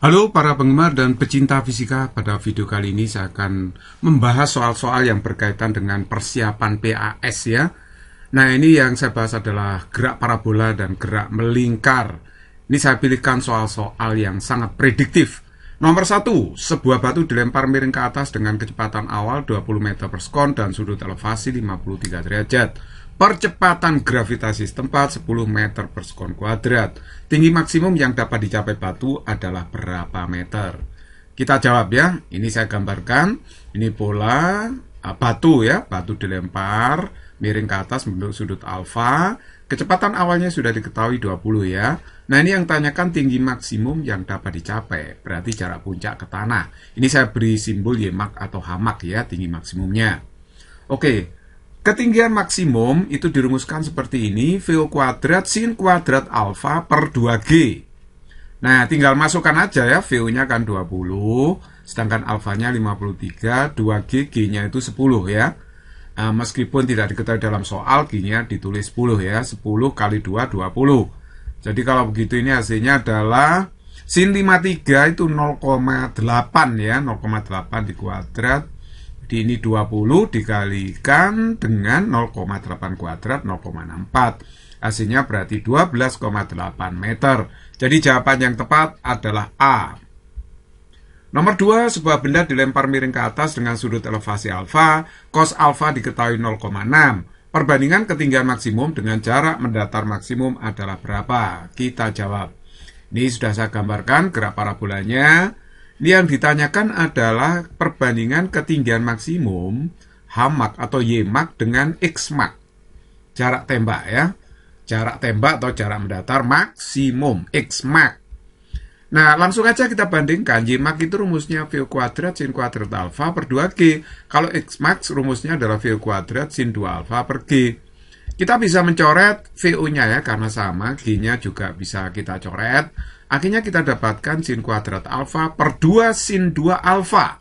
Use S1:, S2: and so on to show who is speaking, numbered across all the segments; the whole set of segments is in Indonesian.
S1: Halo para penggemar dan pecinta fisika, pada video kali ini saya akan membahas soal-soal yang berkaitan dengan persiapan PAS ya. Nah, ini yang saya bahas adalah gerak parabola dan gerak melingkar. Ini saya pilihkan soal-soal yang sangat prediktif. Nomor 1, sebuah batu dilempar miring ke atas dengan kecepatan awal 20 meter per sekon dan sudut elevasi 53 derajat. Percepatan gravitasi setempat 10 meter per sekon kuadrat. Tinggi maksimum yang dapat dicapai batu adalah berapa meter? Kita jawab ya. Ini saya gambarkan. Ini pola batu ya. Batu dilempar miring ke atas membentuk sudut alfa. Kecepatan awalnya sudah diketahui 20 ya. Nah, ini yang tanyakan tinggi maksimum yang dapat dicapai. Berarti jarak puncak ke tanah. Ini saya beri simbol YMAK atau HAMAK ya, tinggi maksimumnya. Oke. Ketinggian maksimum itu dirumuskan seperti ini, VO kuadrat sin kuadrat alfa per 2G. Nah, tinggal masukkan aja ya, VO-nya kan 20, sedangkan alfanya 53, 2G, G-nya itu 10 ya. Meskipun tidak diketahui dalam soal, G-nya ditulis 10 ya, 10 kali 2, 20. Jadi kalau begitu ini hasilnya adalah sin 53 itu 0,8 ya, 0,8 di kuadrat. Jadi ini 20 dikalikan dengan 0,8 kuadrat 0,64. Hasilnya berarti 12,8 meter. Jadi jawaban yang tepat adalah A. Nomor 2, sebuah benda dilempar miring ke atas dengan sudut elevasi alfa, cos alfa diketahui 0,6. Perbandingan ketinggian maksimum dengan jarak mendatar maksimum adalah berapa? Kita jawab. Ini sudah saya gambarkan gerak parabolanya. Yang ditanyakan adalah perbandingan ketinggian maksimum HAMAK atau YMAK dengan XMAK. Jarak tembak ya. Jarak tembak atau jarak mendatar maksimum XMAK. Nah, langsung aja kita bandingkan. YMAK itu rumusnya VO kuadrat sin kuadrat alfa per 2G. Kalau XMAK rumusnya adalah VO kuadrat sin 2 alfa per G. Kita bisa mencoret VO-nya ya, karena sama, G-nya juga bisa kita coret. Akhirnya kita dapatkan sin kuadrat alfa per 2 sin 2 alfa.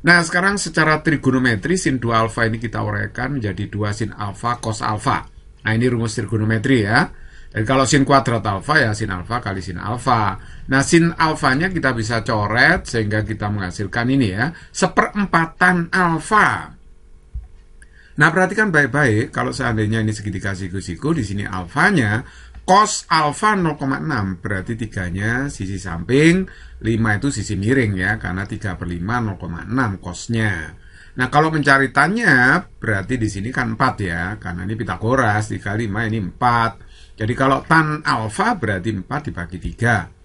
S1: Nah, sekarang secara trigonometri sin 2 alfa ini kita uraikan menjadi 2 sin alfa cos alfa. Nah, ini rumus trigonometri ya. Dan kalau sin kuadrat alfa ya sin alfa kali sin alfa. Nah, sin alfanya kita bisa coret sehingga kita menghasilkan ini ya, seperempatan alfa. Nah, perhatikan baik-baik, kalau seandainya ini segitiga siku-siku, di sini alfanya, cos alfa 0,6, berarti 3-nya sisi samping, 5 itu sisi miring ya, karena 3 per 5, 0,6 cosnya. Nah, kalau mencari tannya, berarti di sini kan 4 ya, karena ini Pitagoras, 3 5 ini 4. Jadi kalau tan alfa berarti 4 dibagi 3.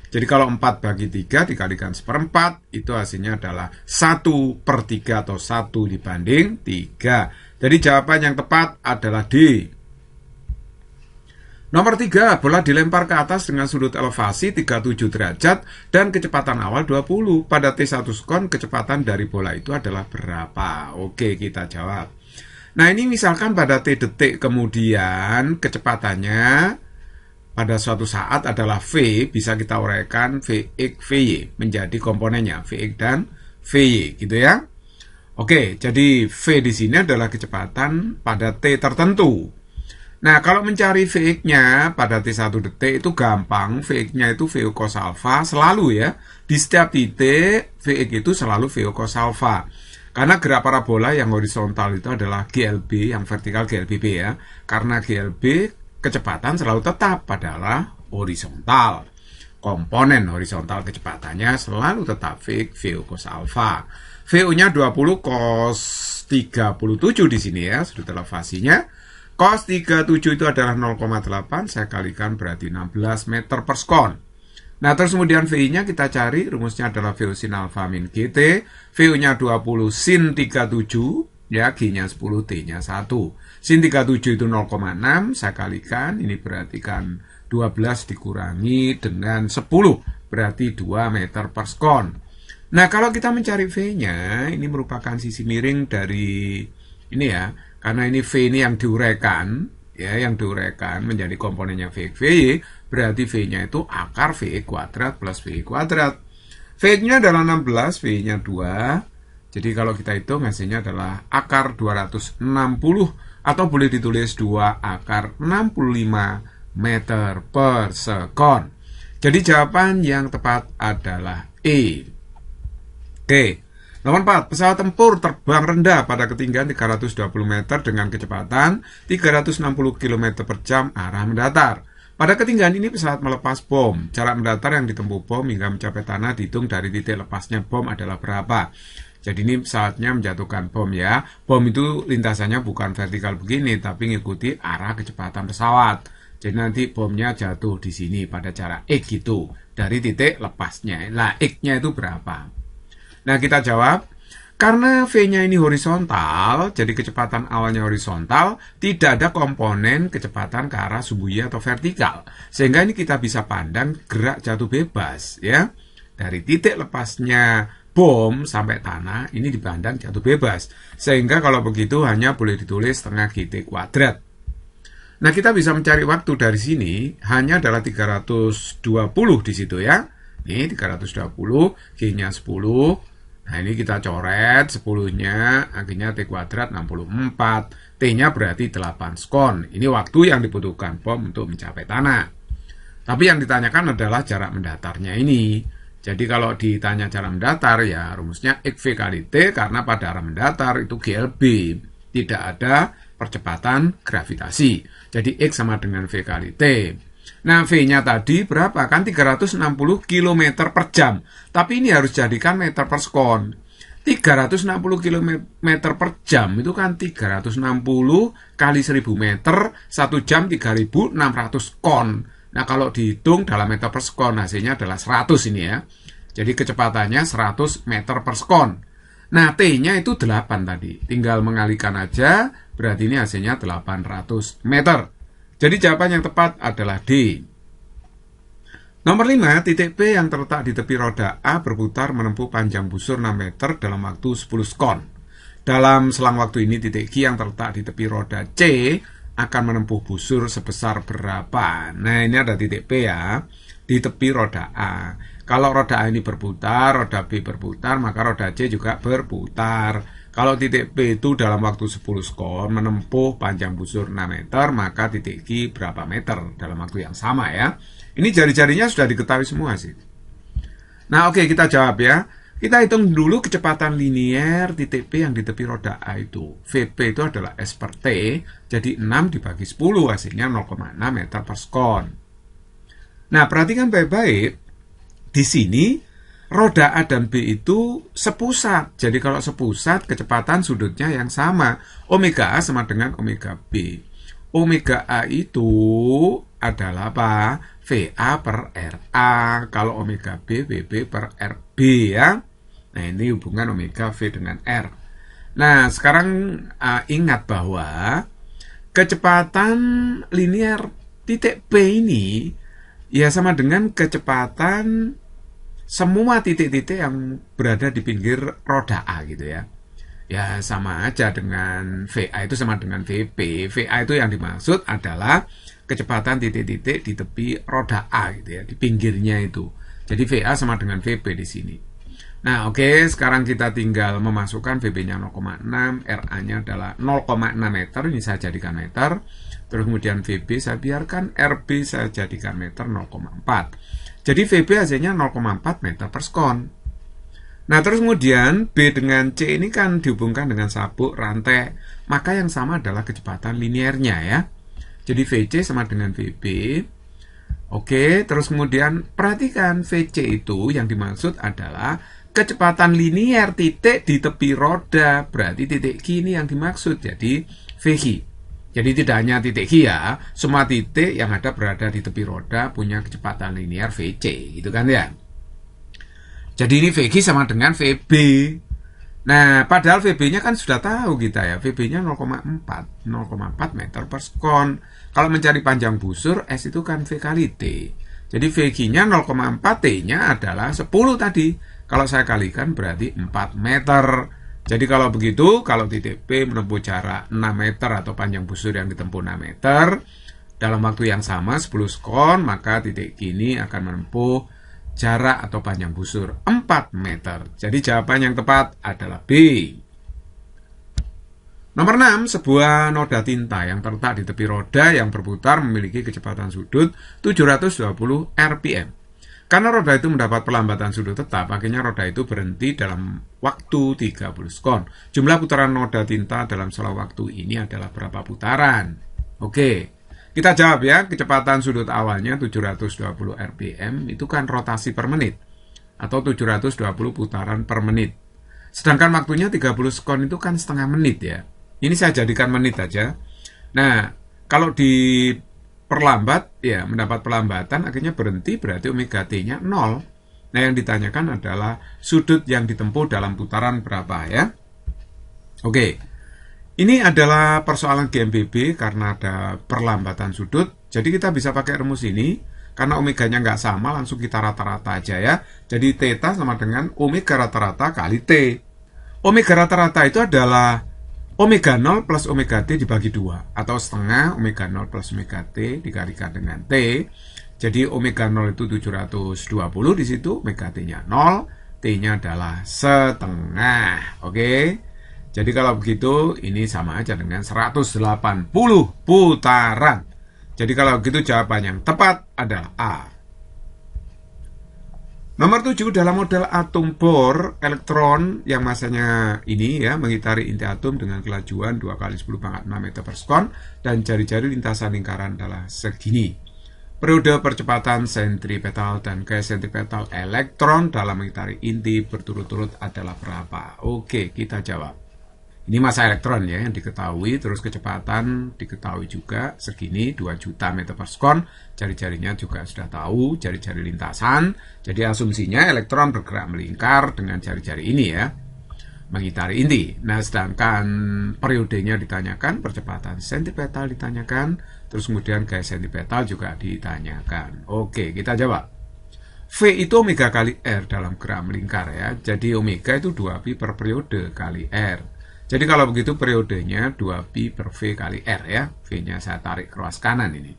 S1: Jadi kalau 4 bagi 3 dikalikan seperempat, itu hasilnya adalah 1 per 3 atau 1 dibanding 3. Jadi jawaban yang tepat adalah D. Nomor 3, bola dilempar ke atas dengan sudut elevasi 37 derajat dan kecepatan awal 20. Pada T1 sekon, kecepatan dari bola itu adalah berapa? Oke, kita jawab. Nah, ini misalkan pada T detik kemudian kecepatannya pada suatu saat adalah V, bisa kita uraikan Vx, Vy menjadi komponennya, Vx dan Vy, gitu ya. Oke, jadi V di sini adalah kecepatan pada T tertentu. Nah, kalau mencari Vx-nya pada T1 detik itu gampang, Vx-nya itu VO cos alfa selalu ya. Di setiap titik, Vx itu selalu VO cos alfa. Karena gerak parabola yang horizontal itu adalah GLB, yang vertikal GLBB ya. Karena GLB kecepatan selalu tetap adalah horizontal. Komponen horizontal kecepatannya selalu tetap Vx, VO cos alfa. VO-nya 20 cos 37 di sini ya, sudut elevasinya. Cos 37 itu adalah 0,8, saya kalikan berarti 16 meter per sekon. Nah, terus kemudian VI-nya kita cari, rumusnya adalah VO sin alfa min GT. VO-nya 20 sin 37, ya, G-nya 10, T-nya 1. Sin 37 itu 0,6, saya kalikan, ini berarti kan 12 dikurangi dengan 10, berarti 2 meter per sekon. Nah, kalau kita mencari V-nya, ini merupakan sisi miring dari ini ya, karena ini V ini yang diuraikan, ya, yang diuraikan menjadi komponennya Vx, Vy, berarti V-nya itu akar Vx kuadrat plus Vy kuadrat. V-nya adalah 16, V-nya 2, jadi kalau kita hitung hasilnya adalah akar 260, atau boleh ditulis 2 akar 65 meter per sekon. Jadi jawaban yang tepat adalah E. Oke. Nomor 4, pesawat tempur terbang rendah pada ketinggian 320 meter dengan kecepatan 360 km per jam arah mendatar. Pada ketinggian ini pesawat melepas bom. Jarak mendatar yang ditempuh bom hingga mencapai tanah dihitung dari titik lepasnya bom adalah berapa? Jadi ini pesawatnya menjatuhkan bom ya. Bom itu lintasannya bukan vertikal begini, tapi mengikuti arah kecepatan pesawat. Jadi nanti bomnya jatuh di sini pada jarak X gitu dari titik lepasnya. Nah, X-nya itu berapa? Nah, kita jawab, karena V-nya ini horizontal, jadi kecepatan awalnya horizontal, tidak ada komponen kecepatan ke arah sumbuya atau vertikal. Sehingga ini kita bisa pandang gerak jatuh bebas ya. Dari titik lepasnya bom sampai tanah, ini dipandang jatuh bebas. Sehingga kalau begitu hanya boleh ditulis setengah GT kuadrat. Nah, kita bisa mencari waktu dari sini hanya adalah 320 di situ ya. Ini 320, G-nya 10. Nah, ini kita coret 10-nya, akhirnya T kuadrat 64. T-nya berarti 8 sekon. Ini waktu yang dibutuhkan bom untuk mencapai tanah. Tapi yang ditanyakan adalah jarak mendatarnya ini. Jadi kalau ditanya jarak mendatar ya rumusnya XV kali T karena pada arah mendatar itu GLB. Tidak ada percepatan gravitasi. Jadi X sama dengan V kali T. Nah, V-nya tadi berapa? Kan 360 km per jam. Tapi ini harus jadikan meter per sekon. 360 km per jam itu kan 360 kali 1000 meter, 1 jam 3600 kon. Nah, kalau dihitung dalam meter per sekon, hasilnya adalah 100 ini ya. Jadi kecepatannya 100 meter per sekon. Nah, T-nya itu 8 tadi. Tinggal mengalihkan aja, berarti ini hasilnya 800 meter. Jadi jawaban yang tepat adalah D. Nomor 5, titik P yang terletak di tepi roda A berputar menempuh panjang busur 6 meter dalam waktu 10 sekon. Dalam selang waktu ini, titik Q yang terletak di tepi roda C akan menempuh busur sebesar berapa? Nah, ini ada titik P ya, di tepi roda A. Kalau roda A ini berputar, roda B berputar, maka roda C juga berputar. Kalau titik P itu dalam waktu 10 sekon menempuh panjang busur 6 meter, maka titik Q berapa meter dalam waktu yang sama ya. Ini jari-jarinya sudah diketahui semua sih. Nah, oke, kita jawab ya. Kita hitung dulu kecepatan linier titik P yang di tepi roda A itu. VP itu adalah S per T, jadi 6 dibagi 10 hasilnya 0,6 meter per sekon. Nah, perhatikan baik-baik. Di sini roda A dan B itu sepusat. Jadi kalau sepusat, kecepatan sudutnya yang sama. Omega A sama dengan omega B. Omega A itu adalah apa? VA per RA. Kalau omega B, BB per RB ya. Nah, ini hubungan omega V dengan R. Nah, sekarang ingat bahwa kecepatan linear titik P ini ya sama dengan kecepatan semua titik-titik yang berada di pinggir roda A gitu ya. Ya sama aja dengan VA itu sama dengan VP. VA itu yang dimaksud adalah kecepatan titik-titik di tepi roda A gitu ya, di pinggirnya itu. Jadi VA sama dengan VP di sini. Nah, oke, sekarang kita tinggal memasukkan VB-nya 0,6, RA-nya adalah 0,6 meter, ini saya jadikan meter. Terus kemudian VB saya biarkan, RB saya jadikan meter 0,4. Jadi VB hasilnya 0,4 meter per sekon. Nah, terus kemudian B dengan C ini kan dihubungkan dengan sabuk rantai. Maka yang sama adalah kecepatan linearnya ya. Jadi VC sama dengan VB. Oke, terus kemudian perhatikan VC itu yang dimaksud adalah kecepatan linear titik di tepi roda. Berarti titik Q ini yang dimaksud. Jadi VQ. Jadi tidak hanya titik Q ya, semua titik yang ada berada di tepi roda punya kecepatan linear VC, gitu kan ya. Jadi ini VQ sama dengan VB. Nah, padahal VB-nya kan sudah tahu kita ya, VB-nya 0,4 meter per sekon. Kalau mencari panjang busur, S itu kan V kali T. Jadi VQ-nya 0,4, T-nya adalah 10 tadi. Kalau saya kalikan berarti 4 meter. Jadi kalau begitu, kalau titik P menempuh jarak 6 meter atau panjang busur yang ditempuh 6 meter, dalam waktu yang sama 10 sekon, maka titik ini akan menempuh jarak atau panjang busur 4 meter. Jadi jawaban yang tepat adalah B. Nomor 6, sebuah noda tinta yang terletak di tepi roda yang berputar memiliki kecepatan sudut 720 rpm. Karena roda itu mendapat perlambatan sudut tetap, akhirnya roda itu berhenti dalam waktu 30 sekon. Jumlah putaran roda tinta dalam selang waktu ini adalah berapa putaran? Oke, kita jawab ya. Kecepatan sudut awalnya 720 rpm, itu kan rotasi per menit, atau 720 putaran per menit. Sedangkan waktunya 30 sekon itu kan setengah menit ya. Ini saya jadikan menit aja. Nah, kalau diperlambat, ya mendapat perlambatan, akhirnya berhenti, berarti omega T-nya 0. Nah, yang ditanyakan adalah sudut yang ditempuh dalam putaran berapa ya. Oke, ini adalah persoalan GMBB karena ada perlambatan sudut. Jadi kita bisa pakai rumus ini, karena omeganya nggak sama, langsung kita rata-rata aja ya. Jadi theta sama dengan omega rata-rata kali T. Omega rata-rata itu adalah omega 0 plus omega T dibagi 2, atau setengah omega 0 plus omega T dikalikan dengan T. Jadi omega 0 itu 720 di situ, omega T-nya 0, T-nya adalah setengah. Oke. Jadi kalau begitu ini sama aja dengan 180 putaran. Jadi kalau begitu jawaban yang tepat adalah A. Nomor 7, dalam model atom Bohr, elektron yang masanya ini ya mengitari inti atom dengan kelajuan 2 kali 10 pangkat 6 meter per sekon dan jari-jari lintasan lingkaran adalah segini. Periode percepatan sentripetal dan gaya sentripetal elektron dalam mengitari inti berturut-turut adalah berapa? Oke, kita jawab. Ini massa elektron ya yang diketahui, terus kecepatan diketahui juga segini 2 juta meter per sekon, jari-jarinya juga sudah tahu, jari-jari lintasan. Jadi asumsinya elektron bergerak melingkar dengan jari-jari ini ya, mengitari inti. Nah, sedangkan periodenya ditanyakan, percepatan sentripetal ditanyakan, terus kemudian gaya sentripetal juga ditanyakan. Oke, kita jawab. V itu omega kali R dalam gerak melingkar ya. Jadi omega itu 2pi per periode kali R. Jadi kalau begitu periodenya 2pi per V kali R ya. V-nya saya tarik ke ruas kanan ini.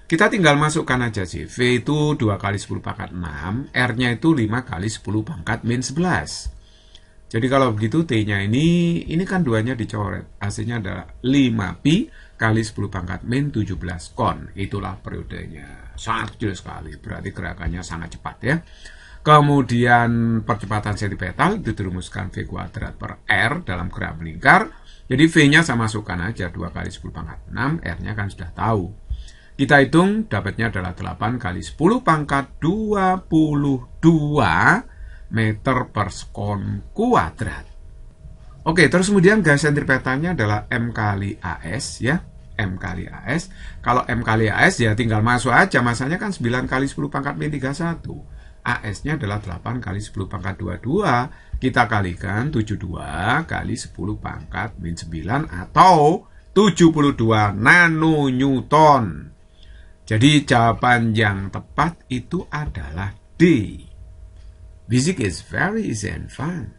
S1: Kita tinggal masukkan aja sih. V itu 2 kali 10 pangkat 6. R-nya itu 5 kali 10 pangkat min 11. Jadi kalau begitu T-nya ini kan duanya dicoret. Hasilnya adalah 5pi kali 10 pangkat min 17 kon. Itulah periodenya. Sangat kecil sekali. Berarti gerakannya sangat cepat ya. Kemudian percepatan sentripetal itu dirumuskan V kuadrat per R dalam gerak melingkar. Jadi V-nya saya masukkan aja 2 kali 10 pangkat 6, R-nya kan sudah tahu. Kita hitung dapatnya adalah 8 kali 10 pangkat 22 meter per sekon kuadrat. Oke, terus kemudian gaya sentripetalnya adalah M kali AS ya. M kali AS. Kalau M kali AS ya tinggal masuk aja, masanya kan 9 kali 10 pangkat min 31. AS-nya adalah 8 kali 10 pangkat 22. Kita kalikan 72 kali 10 pangkat min 9 atau 72 nanonewton. Jadi jawaban yang tepat itu adalah D. Physics is very easy and fun.